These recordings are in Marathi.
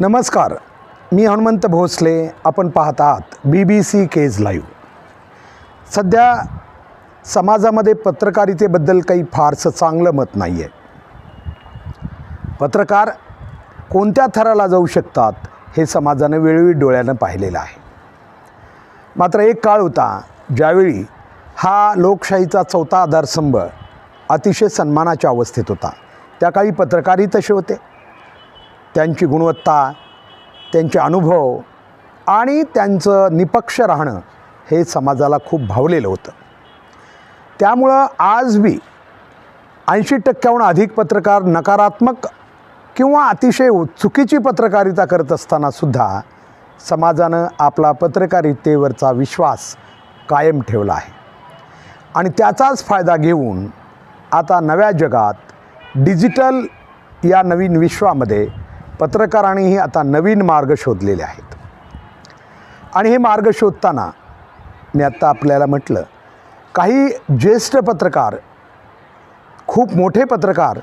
नमस्कार, मी हनुमंत भोसले. आपण पाहत आहात BBC केज लाईव्ह. सध्या समाजामध्ये पत्रकारितेबद्दल काही फारसं चांगलं मत नाही आहे. पत्रकार कोणत्या थराला जाऊ शकतात हे समाजानं वेळोवेळी डोळ्यानं पाहिलेलं आहे. मात्र एक काळ होता ज्यावेळी हा लोकशाहीचा चौथा आधारस्तंभ अतिशय सन्मानाच्या अवस्थेत होता. त्या काळी पत्रकारही तसे होते. त्यांची गुणवत्ता, त्यांचे अनुभव आणि त्यांचं निपक्ष राहणं हे समाजाला खूप भावलेलं होतं. त्यामुळं आज बी 80% अधिक पत्रकार नकारात्मक किंवा अतिशय चुकीची पत्रकारिता करत असतानासुद्धा समाजानं आपला पत्रकारितेवरचा विश्वास कायम ठेवला आहे. आणि त्याचाच फायदा घेऊन आता नव्या जगात डिजिटल या नवीन विश्वामध्ये पत्रकारांनीही आता नवीन मार्ग शोधलेले आहेत. आणि हे मार्ग शोधताना मी आत्ता आपल्याला म्हटलं, काही ज्येष्ठ पत्रकार, खूप मोठे पत्रकार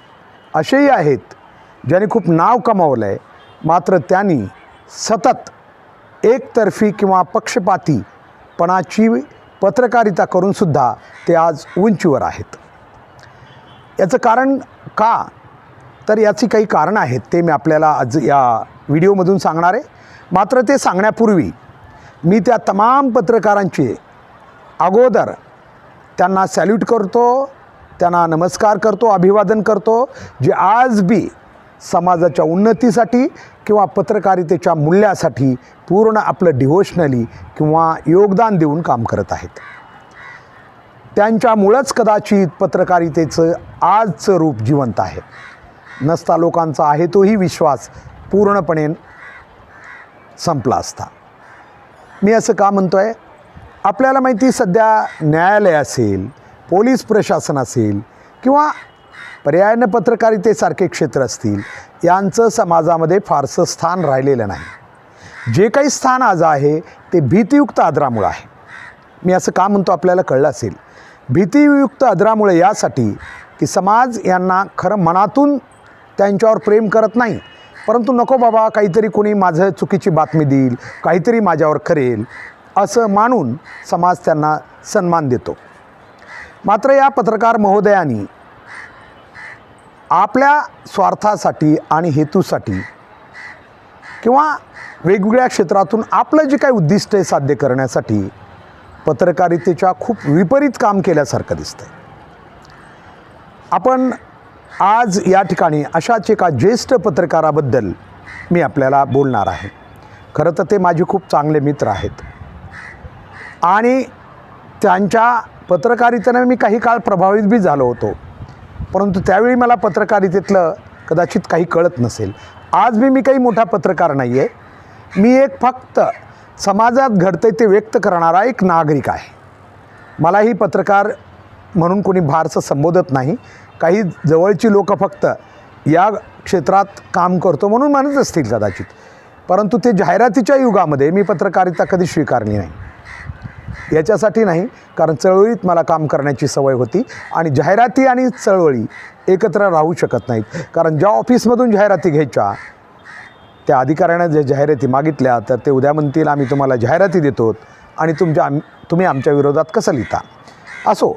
असेही आहेत ज्यांनी खूप नाव कमावलं आहे. मात्र त्यांनी सतत एकतर्फी किंवा पक्षपातीपणाची पत्रकारिता करूनसुद्धा ते आज उंचीवर आहेत. याचं कारण का? तर याची काही कारणं आहेत, ते मी आपल्याला आज या व्हिडिओमधून सांगणार आहे. मात्र ते सांगण्यापूर्वी मी त्या तमाम पत्रकारांचे अगोदर त्यांना सॅल्यूट करतो, त्यांना नमस्कार करतो, अभिवादन करतो, जे आज बी समाजाच्या उन्नतीसाठी किंवा पत्रकारितेच्या मूल्यासाठी पूर्ण आपलं डिव्होशनली किंवा योगदान देऊन काम करत आहेत. त्यांच्यामुळंच कदाचित पत्रकारितेचं आजचं रूप जिवंत आहे. नसता लोकांचा आहे तोही विश्वास पूर्णपणे संपला असता. मी असं का म्हणतो आहे? आपल्याला माहिती, सध्या न्यायालय असेल, पोलीस प्रशासन असेल किंवा पर्यायानं पत्रकारितेसारखे क्षेत्र असतील, यांचं समाजामध्ये फारसं स्थान राहिलेलं नाही. जे काही स्थान आज आहे ते भीतियुक्त आदरामुळं आहे. मी असं का म्हणतो आपल्याला कळलं असेल. भीतियुक्त आदरामुळे यासाठी की समाज यांना खरं मनातून त्यांच्यावर प्रेम करत नाही, परंतु नको बाबा, काहीतरी कोणी माझं चुकीची बातमी देईल, काहीतरी माझ्यावर करेल असं मानून समाज त्यांना सन्मान देतो. मात्र या पत्रकार महोदयांनी आपल्या स्वार्थासाठी आणि हेतूसाठी किंवा वेगवेगळ्या क्षेत्रातून आपलं जे काही उद्दिष्ट आहे साध्य करण्यासाठी पत्रकारितेच्या खूप विपरीत काम केल्यासारखं दिसतंय. आपण आज या ठिकाणी अशाच एका ज्येष्ठ पत्रकाराबद्दल मी आपल्याला बोलणार आहे. खरं तर ते माझे खूप चांगले मित्र आहेत आणि त्यांच्या पत्रकारितेने मी काही काळ प्रभावित बी झालो होतो, परंतु त्यावेळी मला पत्रकारितेतलं कदाचित काही कळत नसेल. आज मी काही मोठा पत्रकार नाही आहे. मी एक फक्त समाजात घडतंय ते व्यक्त करणारा एक नागरिक आहे. मलाही पत्रकार म्हणून कोणी फारसं संबोधत नाही. काही जवळची लोक फक्त या क्षेत्रात काम करतो म्हणून म्हणत असतील कदाचित, परंतु ते जाहिरातीच्या युगामध्ये मी पत्रकारिता कधी स्वीकारली नाही. याच्यासाठी नाही, कारण चळवळीत मला काम करण्याची सवय होती आणि जाहिराती आणि चळवळी एकत्र राहू शकत नाहीत. कारण ज्या ऑफिसमधून जाहिराती घ्यायच्या त्या अधिकाऱ्यानं ज्या जाहिराती मागितल्या तर ते उद्या म्हणतील आम्ही तुम्हाला जाहिराती देतो आणि तुम्ही आमच्या विरोधात कसं लिहिता. असो,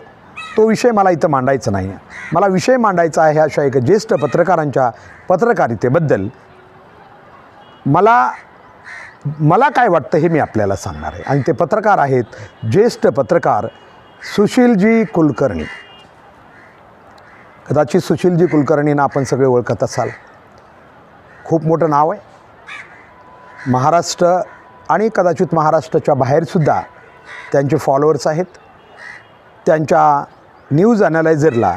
तो विषय मला इथं मांडायचा नाही. मला विषय मांडायचा आहे अशा एका ज्येष्ठ पत्रकारांच्या पत्रकारितेबद्दल. मला काय वाटतं हे मी आपल्याला सांगणार आहे. आणि ते पत्रकार आहेत ज्येष्ठ पत्रकार सुशीलजी कुलकर्णी. कदाचित सुशीलजी कुलकर्णींना आपण सगळे ओळखत असाल. खूप मोठं नाव आहे. महाराष्ट्र आणि कदाचित महाराष्ट्राच्या बाहेरसुद्धा त्यांचे फॉलोअर्स आहेत. त्यांच्या न्यूज ॲनालायझरला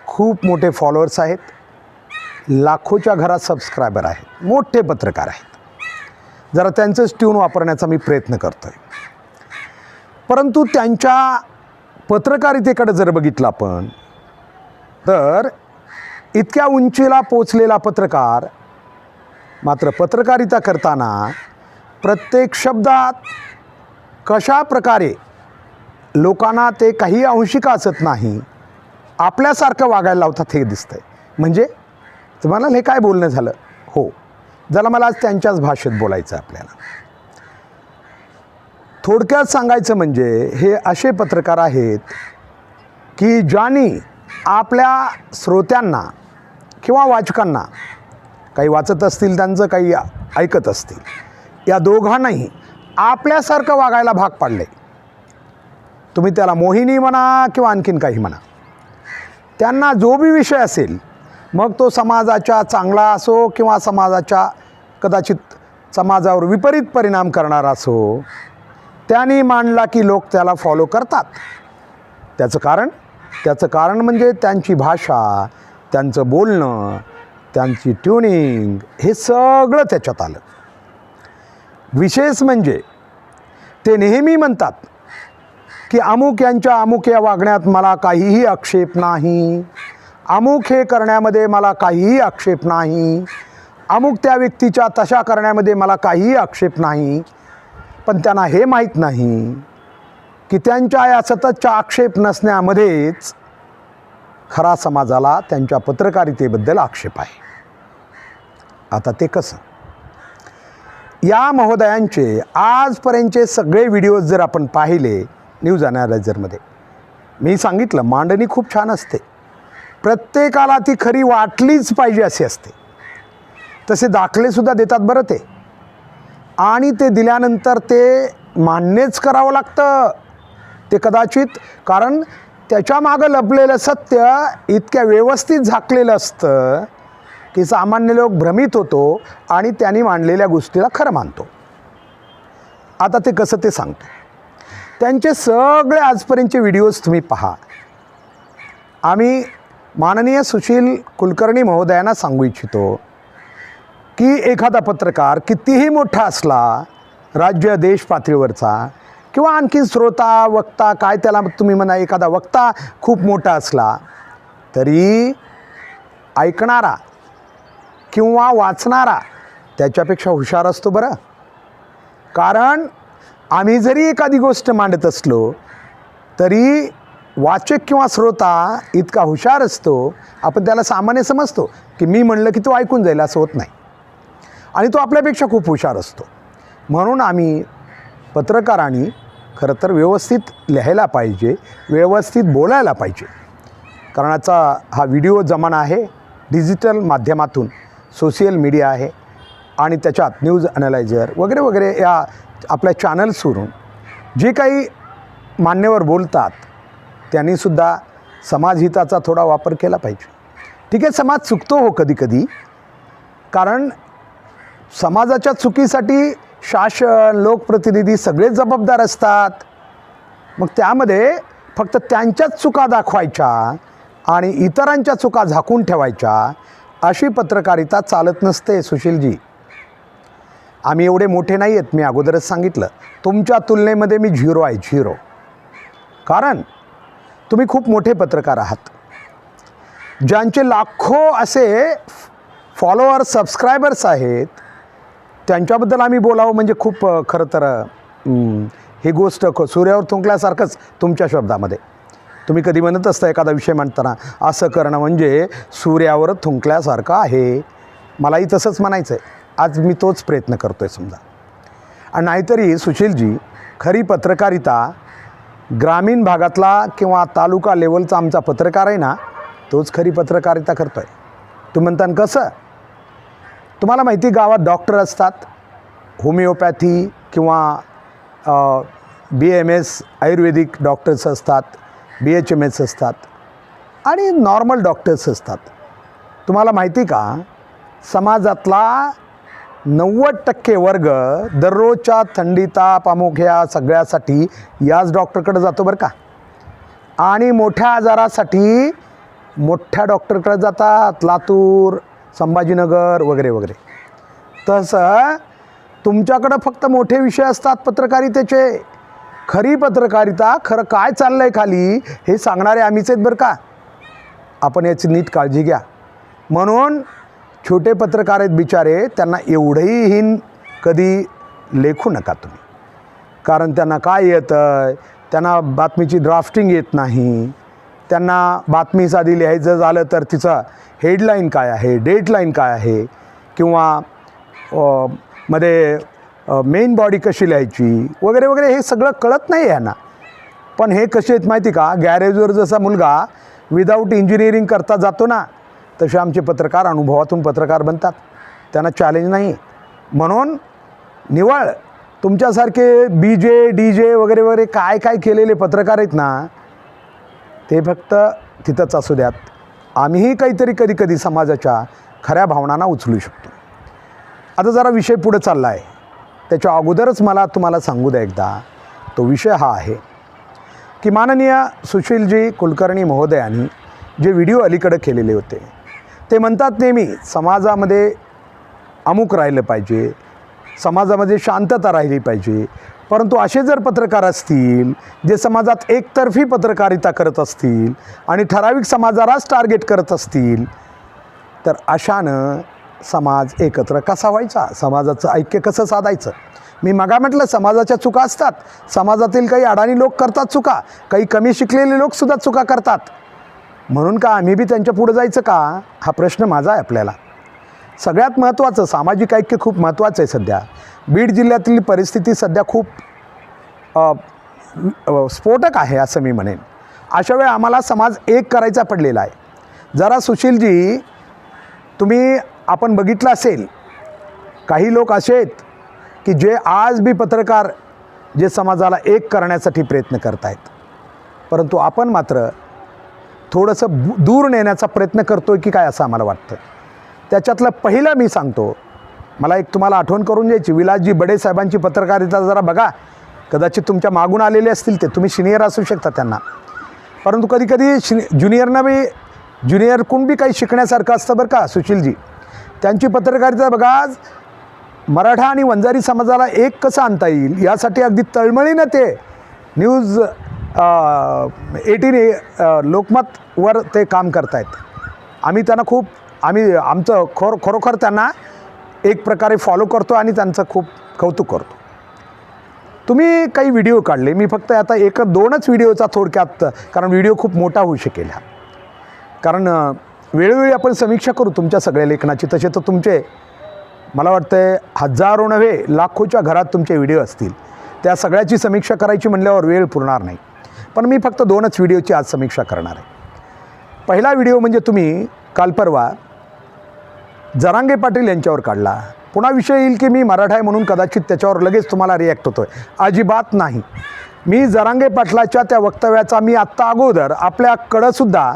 खूप मोठे फॉलोअर्स आहेत. लाखोच्या घरात सबस्क्रायबर आहेत. मोठे पत्रकार आहेत. जरा त्यांचंच ट्यून वापरण्याचा मी प्रयत्न करतो आहे. परंतु त्यांच्या पत्रकारितेकडे जर बघितलं आपण तर इतक्या उंचीला पोचलेला पत्रकार, मात्र पत्रकारिता करताना प्रत्येक शब्दात कशा प्रकारे लोकांना ते काही अंशी का असत नाही आपल्यासारखं वागायला लावतात हे दिसतंय. म्हणजे तुम्हाला हे काय बोलणं झालं? हो, ज्याला मला आज त्यांच्याच भाषेत बोलायचं आहे आपल्याला. थोडक्यात सांगायचं म्हणजे हे असे पत्रकार आहेत की ज्यांनी आपल्या श्रोत्यांना किंवा वाचकांना, काही वाचत असतील त्यांचं, काही ऐकत असतील, या दोघांनाही आपल्यासारखं वागायला भाग पाडले. तुम्ही त्याला मोहिनी म्हणा किंवा आणखीन काही म्हणा. त्यांना जो बी विषय असेल, मग तो समाजाच्या चांगला असो किंवा समाजाच्या कदाचित समाजावर विपरीत परिणाम करणारा असो, त्यांनी मांडला की लोक त्याला फॉलो करतात. त्याचं कारण म्हणजे त्यांची भाषा, त्यांचं बोलणं, त्यांची ट्युनिंग, हे सगळं त्याच्यात आलं. विशेष म्हणजे ते नेहमी म्हणतात की अमुक यांच्या अमुक या वागण्यात मला काहीही आक्षेप नाही, अमुक हे करण्यामध्ये मला काहीही आक्षेप नाही, अमुक त्या व्यक्तीच्या तशा करण्यामध्ये मला काहीही आक्षेप नाही. पण त्यांना हे माहीत नाही की त्यांच्या या सततच्या आक्षेप नसण्यामध्येच खरा समाजाला त्यांच्या पत्रकारितेबद्दल आक्षेप आहे. आता ते कसं? या महोदयांचे आजपर्यंतचे सगळे व्हिडिओज जर आपण पाहिले न्यूज ॲनालायझरमध्ये, मी सांगितलं मांडणी खूप छान असते, प्रत्येकाला ती खरी वाटलीच पाहिजे असे असते. तसे दाखलेसुद्धा देतात बरं ते, आणि ते दिल्यानंतर ते मान्यच करावं लागतं. ते कदाचित, कारण त्याच्यामागं लपलेलं सत्य इतक्या व्यवस्थित झाकलेलं असतं की सामान्य लोक भ्रमित होतो आणि त्यांनी मांडलेल्या गोष्टीला खरं मानतो. आता ते कसं ते सांगतो. त्यांचे सगळे आजपर्यंतचे व्हिडिओज तुम्ही पहा. आम्ही माननीय सुशील कुलकर्णी महोदयांना सांगू इच्छितो की एखादा पत्रकार कितीही मोठा असला, राज्य देश पातळीवरचा, किंवा आणखी श्रोता वक्ता, काय त्याला तुम्ही म्हणा, एखादा वक्ता खूप मोठा असला तरी ऐकणारा किंवा वाचणारा त्याच्यापेक्षा हुशार असतो बरं. कारण आम्ही जरी एखादी गोष्ट मांडत असलो तरी वाचक किंवा श्रोता इतका हुशार असतो, आपण त्याला सामान्य समजतो की मी म्हणलं की तो ऐकून जाईल, असं होत नाही. आणि तो आपल्यापेक्षा खूप हुशार असतो. म्हणून आम्ही पत्रकारांनी खरं तर व्यवस्थित लिहायला पाहिजे, व्यवस्थित बोलायला पाहिजे. कारण आजचा हा व्हिडिओ जमाना आहे, डिजिटल माध्यमातून सोशल मीडिया आहे, आणि त्याच्यात न्यूज ॲनालायझर वगैरे वगैरे या आपल्या चॅनल्सवरून जे काही मान्यवर बोलतात त्यांनीसुद्धा समाजहिताचा थोडा वापर केला पाहिजे. ठीक आहे, समाज चुकतो हो कधी कधी, कारण समाजाच्या चुकीसाठी शासन, लोकप्रतिनिधी सगळेच जबाबदार असतात. मग त्यामध्ये फक्त त्यांच्याच चुका दाखवायच्या आणि इतरांच्या चुका झाकून ठेवायच्या, अशी पत्रकारिता चालत नसते सुशीलजी. आम्ही एवढे मोठे नाही आहेत, मी अगोदरच सांगितलं. तुमच्या तुलनेमध्ये मी झिरो आहे, झिरो. कारण तुम्ही खूप मोठे पत्रकार आहात, ज्यांचे लाखो असे फॉलोअर्स, सबस्क्रायबर्स आहेत. त्यांच्याबद्दल आम्ही बोलावं म्हणजे खूप खरं तर ही गोष्ट सूर्यावर थुंकल्यासारखंच. तुमच्या शब्दामध्ये तुम्ही कधी म्हणत असता एखादा विषय म्हणताना, असं करणं म्हणजे सूर्यावर थुंकल्यासारखं आहे. मलाही तसंच म्हणायचं आहे. आज मी तोच प्रयत्न करतो आहे समजा. आणि नाहीतरी सुशीलजी, खरी पत्रकारिता ग्रामीण भागातला किंवा तालुका लेवलचा आमचा पत्रकार आहे ना, तोच खरी पत्रकारिता करतो आहे. तुम्ही म्हणता कसं? तुम्हाला माहिती, गावात डॉक्टर असतात, होमिओपॅथी किंवा BMS आयुर्वेदिक डॉक्टर्स असतात, BHMS असतात, आणि नॉर्मल डॉक्टर्स असतात. तुम्हाला माहिती का, समाजातला 90% वर्ग दररोजच्या थंडी, ताप, अमुक ह्या सगळ्यासाठी याच डॉक्टरकडे जातो बरं का. आणि मोठ्या आजारासाठी मोठ्या डॉक्टरकडे जातात, लातूर, संभाजीनगर वगैरे वगैरे. तसं तुमच्याकडं फक्त मोठे विषय असतात पत्रकारितेचे. खरी पत्रकारिता, खरं काय चाललं आहे खाली हे सांगणारे आम्हीच आहेत बरं का. आपण याची नीट काळजी घ्या. म्हणून छोटे पत्रकार आहेत बिचारे, त्यांना एवढंही हीन कधी लेखू नका तुम्ही. कारण त्यांना काय येतं, त्यांना बातमीची ड्राफ्टिंग येत नाही. त्यांना बातमी साधी लिहायचं झालं तर तिचं हेडलाईन काय आहे, डेडलाईन काय आहे, किंवा मध्ये मेन बॉडी कशी लिहायची वगैरे वगैरे हे सगळं कळत नाही यांना. पण हे कसे आहेत माहिती का, गॅरेजवर जसा मुलगा विदाऊट इंजिनिअरिंग करता जातो ना, तसे आमचे पत्रकार अनुभवातून पत्रकार बनतात. त्यांना चॅलेंज नाही. म्हणून निवळ तुमच्यासारखे BJ वगैरे वगैरे काय काय केलेले पत्रकार आहेत ना, ते फक्त तिथंच असू द्यात. आम्हीही काहीतरी कधी कधी समाजाच्या खऱ्या भावनांना उचलू शकतो. आता जरा विषय पुढे चालला आहे, त्याच्या अगोदरच मला तुम्हाला सांगू द्या एकदा. तो विषय हा आहे की माननीय सुशीलजी कुलकर्णी महोदयांनी जे व्हिडिओ अलीकडे केलेले होते, ते म्हणतात नेहमी समाजामध्ये अमुक राहिलं पाहिजे, समाजामध्ये शांतता राहिली पाहिजे. परंतु असे जर पत्रकार असतील जे समाजात एकतर्फी पत्रकारिता करत असतील आणि ठराविक समाजालाच टार्गेट करत असतील, तर अशानं समाज एकत्र कसा व्हायचा, समाजाचं ऐक्य कसं साधायचं. मी मगा म्हटलं समाजाच्या चुका असतात, समाजातील काही अडाणी लोक करतात चुका, काही कमी शिकलेले लोकसुद्धा चुका करतात. म्हणून का आम्ही बी त्यांच्या पुढे जायचं का, हा प्रश्न माझा आहे आपल्याला. सगळ्यात महत्त्वाचं सामाजिक ऐक्य खूप महत्त्वाचं आहे. सध्या बीड जिल्ह्यातील परिस्थिती सध्या खूप स्फोटक आहे असं मी म्हणेन. अशा वेळी आम्हाला समाज एक करायचा पडलेला आहे. जरा सुशीलजी, तुम्ही आपण बघितलं असेल, काही लोक असे आहेत की जे आज बी पत्रकार जे समाजाला एक करण्यासाठी प्रयत्न करत आहेत, परंतु आपण मात्र थोडंसं दूर नेण्याचा प्रयत्न करतो आहे की काय असं आम्हाला वाटतं. त्याच्यातलं पहिलं मी सांगतो, मला एक तुम्हाला आठवण करून द्यायची. विलासजी बडे साहेबांची पत्रकारिता जरा बघा. कदाचित तुमच्या मागून आलेले असतील ते, तुम्ही सिनियर असू शकता त्यांना, परंतु कधी कधी ज्युनियरनं बी ज्युनियरकडून बी काही शिकण्यासारखं असतं बरं का. सुशीलजी त्यांची पत्रकारिता बघा. मराठा आणि वंजारी समाजाला एक कसं आणता येईल यासाठी अगदी तळमळीनं ते न्यूज 18 लोकमतवर ते काम करतायत. आम्ही त्यांना खूप आमचं खरोखर त्यांना एक प्रकारे फॉलो करतो आणि त्यांचं खूप कौतुक करतो. तुम्ही काही व्हिडिओ काढले, मी फक्त आता 1-2च व्हिडिओचा थोडक्यात, कारण व्हिडिओ खूप मोठा होऊ शकेल हा. कारण वेळोवेळी आपण समीक्षा करू तुमच्या सगळ्या लेखनाची. तसे तर तुमचे मला वाटतं आहे हजारो नव्हे लाखोच्या घरात तुमचे व्हिडिओ असतील. त्या सगळ्याची समीक्षा करायची म्हणल्यावर वेळ पुरणार नाही. पण मी फक्त 2च व्हिडिओची आज समीक्षा करणार आहे. पहिला व्हिडिओ म्हणजे तुम्ही काल परवा जरांगे पाटील यांच्यावर काढला. पुन्हा विषय येईल की मी मराठा आहे म्हणून कदाचित त्याच्यावर लगेच तुम्हाला रिॲक्ट होतो आहे. अजिबात नाही. मी जरांगे पाटलाच्या त्या वक्तव्याचा मी आत्ता अगोदर आपल्याकडंसुद्धा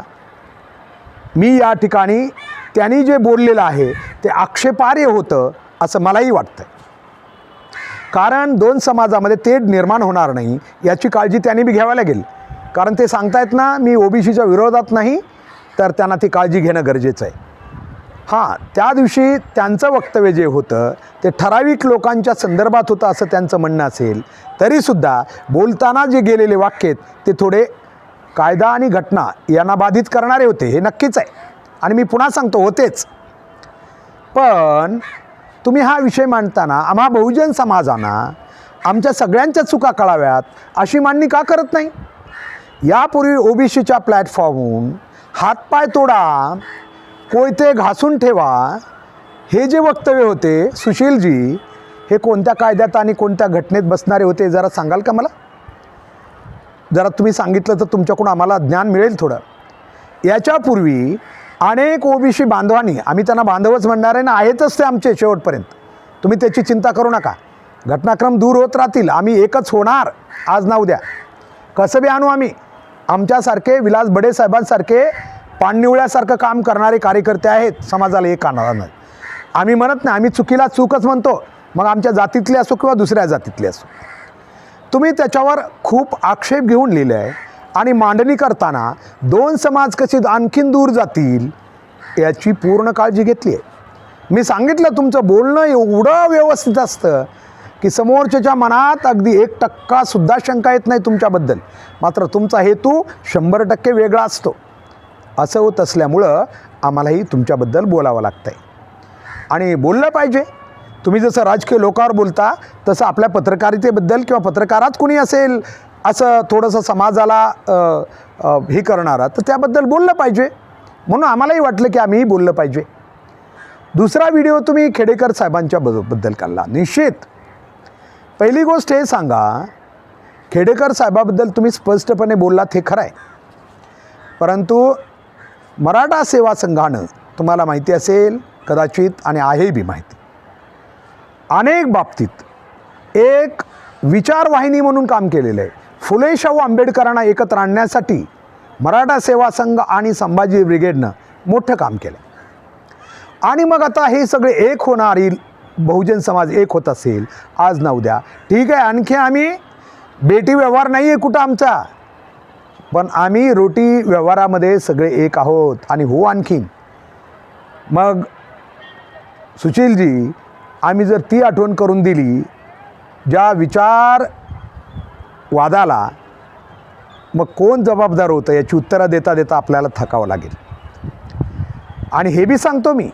मी या ठिकाणी त्यांनी जे बोललेलं आहे ते आक्षेपार्ह होतं असं मलाही वाटतं. कारण 2 समाजामध्ये तेढ निर्माण होणार नाही याची काळजी त्यांनी बी घ्यावी लागेल. कारण ते सांगतायत ना, मी OBCच्या विरोधात नाही, तर त्यांना ती काळजी घेणं गरजेचं आहे. हां, त्या दिवशी त्यांचं वक्तव्य जे होतं ते ठराविक लोकांच्या संदर्भात होतं असं त्यांचं म्हणणं असेल, तरीसुद्धा बोलताना जे गेलेले वाक्य आहेत ते थोडे कायदा आणि घटना यांना बाधित करणारे होते, हे नक्कीच आहे. आणि मी पुन्हा सांगतो, होतेच. पण तुम्ही हा विषय मांडताना आम्हा बहुजन समाजांना आमच्या सगळ्यांच्या चुका कळाव्यात अशी मांडणी का करत नाही? यापूर्वी OBCच्या प्लॅटफॉर्महून हातपाय तोडा, कोयते घासून ठेवा, हे जे वक्तव्य होते सुशीलजी, हे कोणत्या कायद्यात आणि कोणत्या घटनेत बसणारे होते जरा सांगाल का मला? जरा तुम्ही सांगितलं तर तुमच्याकडून आम्हाला ज्ञान मिळेल थोडं. याच्यापूर्वी अनेक OBC बांधवांनी, आम्ही त्यांना बांधवच म्हणणार आहे ना, आहेतच ते आमचे शेवटपर्यंत, तुम्ही त्याची चिंता करू नका. घटनाक्रम दूर होत राहतील, आम्ही एकच होणार आज ना उद्या. कसं बी आणू आम्ही. आमच्यासारखे विलास बडे साहेबांसारखे पाणनिवळ्यासारखं काम करणारे कार्यकर्ते आहेत समाजाला एक आणणार. आम्ही म्हणत नाही, आम्ही चुकीला चूकच म्हणतो, मग आमच्या जातीतले असो किंवा दुसऱ्या जातीतले असो. तुम्ही त्याच्यावर खूप आक्षेप घेऊन लिहिले आहे आणि मांडणी करताना 2 समाज कसे आणखीन दूर जातील याची पूर्ण काळजी घेतली आहे. मी सांगितलं तुमचं बोलणं एवढं व्यवस्थित असतं की समोरच्याच्या मनात अगदी 1%सुद्धा शंका येत नाही तुमच्याबद्दल. मात्र तुमचा हेतू 100% वेगळा असतो. असं होत असल्यामुळं आम्हालाही तुमच्याबद्दल बोलावं लागतं आहे आणि बोललं पाहिजे. तुम्ही जसं राजकीय लोकांवर बोलता तसं आपल्या पत्रकारितेबद्दल किंवा पत्रकारात कुणी असेल असं थोडंसं समाजाला हे करणारा, तर त्याबद्दल बोललं पाहिजे. म्हणून आम्हालाही वाटलं की आम्हीही बोललं पाहिजे. दुसरा व्हिडिओ तुम्ही खेडेकर साहेबांच्या बद्दल काढला. निश्चित पहिली गोष्ट हे सांगा, खेडेकर साहेबाबद्दल तुम्ही स्पष्टपणे बोललात हे खरं आहे, परंतु मराठा सेवा संघानं तुम्हाला माहिती असेल कदाचित आणि आहे बी माहिती, अनेक बाबतीत एक विचारवाहिनी म्हणून काम केलेलं आहे. फुले शाहू आंबेडकरांना एकत्र आणण्यासाठी मराठा सेवा संघ आणि संभाजी ब्रिगेडनं मोठं काम केलं. आणि मग आता हे सगळे एक होणारी बहुजन समाज एक होत असेल आज ना उद्या, ठीक आहे, आणखी आम्ही बेटी व्यवहार नाही आहे कुठं आमचा, पण आम्ही रोटी व्यवहारामध्ये सगळे एक आहोत. आणि हो आणखीन मग सुशीलजी, आम्ही जर ती आठवण करून दिली ज्या विचार वादाला, मग कोण जबाबदार होतं याची उत्तरं देता देता आपल्याला थकावं लागेल. आणि हे बी सांगतो मी,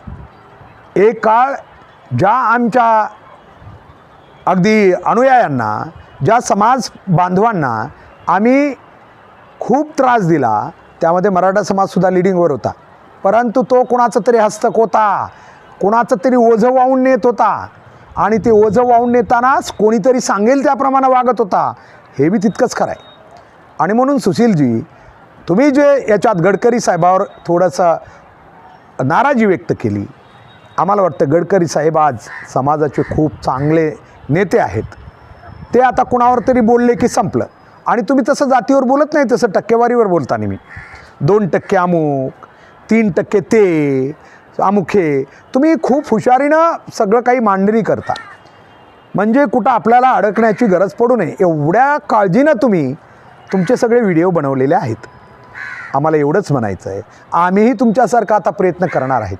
एक काळ ज्या आमच्या अगदी अनुयायांना, ज्या समाज बांधवांना आम्ही खूप त्रास दिला, त्यामध्ये मराठा समाजसुद्धा लिडिंगवर होता, परंतु तो कोणाचा तरी हस्तक होता, कोणाचं तरी ओझं वाहून नेत होता, आणि ते ओझं वाहून नेतानाच कोणीतरी सांगेल त्याप्रमाणे वागत होता, हे बी तितकंच खरं आहे. आणि म्हणून सुशीलजी, तुम्ही जे याच्यात गडकरी साहेबावर थोडंसं नाराजी व्यक्त केली, आम्हाला वाटतं गडकरी साहेब आज समाजाचे खूप चांगले नेते आहेत, ते आता कुणावर तरी बोलले की संपलं. आणि तुम्ही तसं जातीवर बोलत नाही, तसं टक्केवारीवर बोलता नेहमी. 2% अमुक, 3% ते अमुक, हे तुम्ही खूप हुशारीनं सगळं काही मांडणी करता, म्हणजे कुठं आपल्याला अडकण्याची गरज पडू नये एवढ्या काळजीनं तुम्ही तुमचे सगळे व्हिडिओ बनवलेले आहेत. आम्हाला एवढंच म्हणायचं आहे, आम्हीही तुमच्यासारखा आता प्रयत्न करणार आहेत.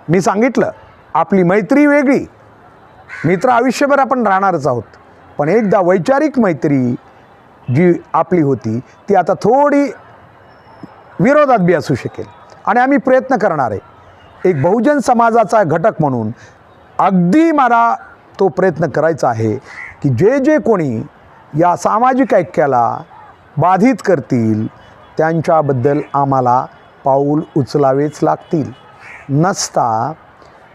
मी सांगितलं, आपली मैत्री वेगळी, मित्र आयुष्यभर आपण राहणारच आहोत, पण एकदा वैचारिक मैत्री जी आपली होती ती आता थोडी विरोधात बी असू शकेल. आणि आम्ही प्रयत्न करणार आहे एक बहुजन समाजाचा घटक म्हणून. अगदी मला तो प्रयत्न करायचा आहे की जे जे कोणी या सामाजिक ऐक्याला बाधित करतील त्यांच्याबद्दल आम्हाला पाऊल उचलावेच लागतील. नसता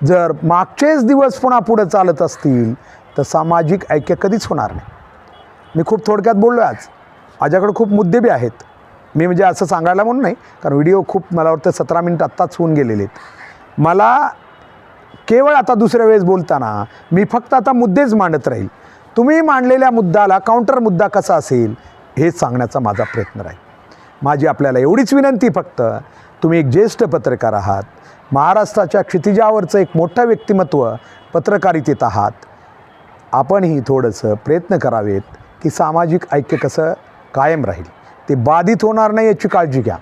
जर मागचेच दिवस पुन्हा पुढे चालत असतील तर सामाजिक ऐक्य कधीच होणार नाही. मी खूप थोडक्यात बोललो आहे आज, माझ्याकडे खूप मुद्दे बी आहेत. मी म्हणजे असं सांगायला म्हणून नाही, कारण व्हिडिओ खूप मला वाटतं 17 मिनिट आत्ताच होऊन गेलेले आहेत. मला केवळ आता दुसऱ्या वेळेस बोलताना मी फक्त आता मुद्देच मांडत राहील. तुम्ही मांडलेल्या मुद्द्याला काउंटर मुद्दा कसा असेल हेच सांगण्याचा माझा प्रयत्न राहील. माझी आपल्याला एवढीच विनंती, फक्त तुम्ही एक ज्येष्ठ पत्रकार आहात, महाराष्ट्राच्या क्षितिजावरचं एक मोठं व्यक्तिमत्व पत्रकारितेत आहात, आपणही थोडंसं प्रयत्न करावेत की सामाजिक ऐक्य कसं कायम राहील, ते बाधित होणार नाही याची काळजी घ्या.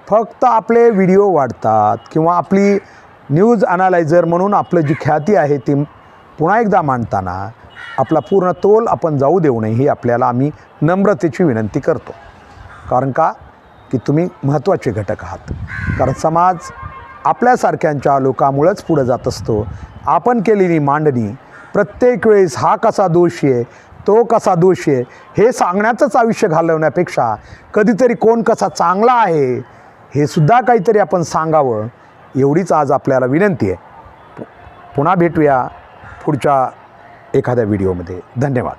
फक्त आपले व्हिडिओ वाढतात किंवा आपली न्यूज ॲनालायझर म्हणून आपलं जी ख्याती आहे ती पुन्हा एकदा मांडताना आपला पूर्ण तोल आपण जाऊ देऊ नये ही आपल्याला आम्ही नम्रतेची विनंती करतो. कारण का की तुम्ही महत्त्वाचे घटक आहात. कारण समाज आपल्यासारख्यांच्या लोकांमुळेच पुढे जात असतो. आपण केलेली मांडणी प्रत्येक वेळेस हा कसा दोषी आहे, तो कसा दोषी आहे हे सांगण्याचंच आयुष्य घालवण्यापेक्षा कधीतरी कोण कसा चांगला आहे हे सुद्धा काहीतरी आपण सांगावं, एवढीच आज आपल्याला विनंती आहे. पुन्हा भेटूया पुढच्या एखाद्या व्हिडिओमध्ये. धन्यवाद.